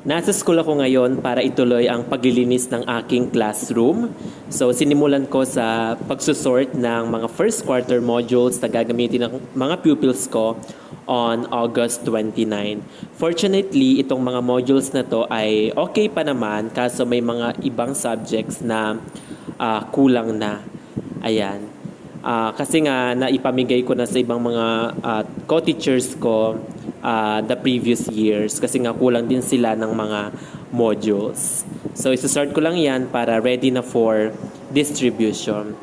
Nasa school ako ngayon para ituloy ang paglilinis ng aking classroom. So, sinimulan ko sa pagsusort ng mga first quarter modules na gagamitin ng mga pupils ko on August 29. Fortunately, itong mga modules na to ay okay pa naman kaso may mga ibang subjects na kulang na. Ayan. Kasi nga naipamigay ko na sa ibang mga co-teachers ko the previous years kasi nga kulang din sila ng mga modules. So, isa-start ko lang yan para ready na for distribution.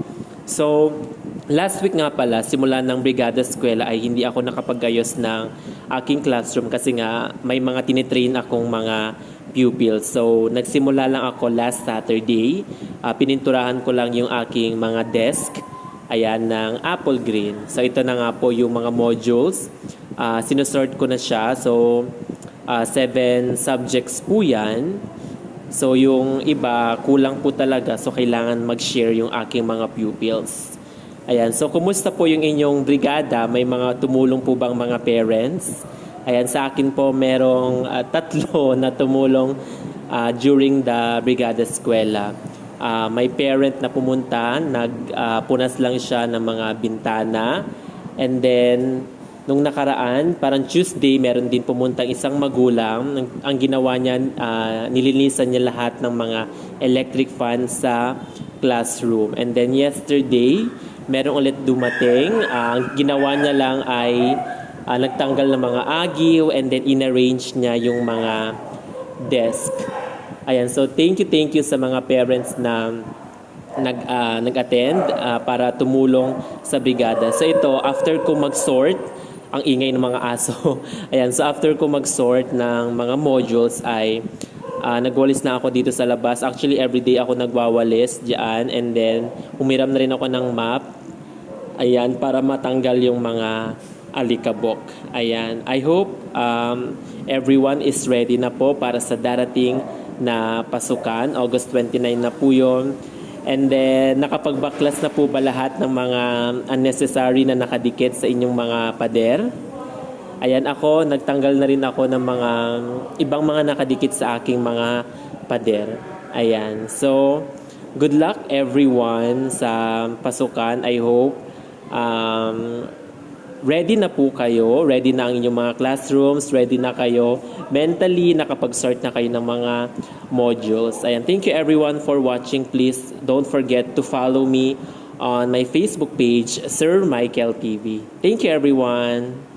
So, last week nga pala, simula ng Brigada Eskwela ay hindi ako nakapag-ayos ng aking classroom kasi nga may mga tinitrain akong mga pupils. So, nagsimula lang ako last Saturday. Pininturahan ko lang yung aking mga desk. Ayan, ng apple green. So, ito na nga po yung mga modules. Sinusort ko na siya. So, 7 subjects po yan. So, yung iba, kulang po talaga. So, kailangan mag-share yung aking mga pupils. Ayan. So, kumusta po yung inyong brigada? May mga tumulong po bang mga parents? Ayan, sa akin po, merong 3 na tumulong during the Brigada Eskwela. May parent na pumunta, nagpunas lang siya ng mga bintana. And then, nung nakaraan, parang Tuesday, meron din pumuntang isang magulang. Ang ginawa niya, nilinisan niya lahat ng mga electric fans sa classroom. And then yesterday, meron ulit dumating. Ang ginawa niya lang ay nagtanggal ng mga agiw and then inarrange niya yung mga desk. Ayan, so thank you sa mga parents na nag-attend para tumulong sa brigada. So ito, after ko mag-sort, ang ingay ng mga aso. Ayan, so after ko mag-sort ng mga modules ay nagwalis na ako dito sa labas. Actually, everyday ako nagwawalis diyan and then humiram na rin ako ng map. Ayan, para matanggal yung mga alikabok. Ayan, I hope everyone is ready na po para sa darating na pasukan. August 29 na po yun. And then, nakapagbaklas na po ba lahat ng mga unnecessary na nakadikit sa inyong mga pader? Ayan, ako, nagtanggal na rin ako ng mga ibang mga nakadikit sa aking mga pader. Ayan, so, good luck everyone sa pasukan. I hope ready na po kayo, ready na ang inyong mga classrooms, ready na kayo mentally, nakapag-sort na kayo ng mga modules. Ayan, thank you everyone for watching. Please don't forget to follow me on my Facebook page, Sir Michael TV. Thank you everyone.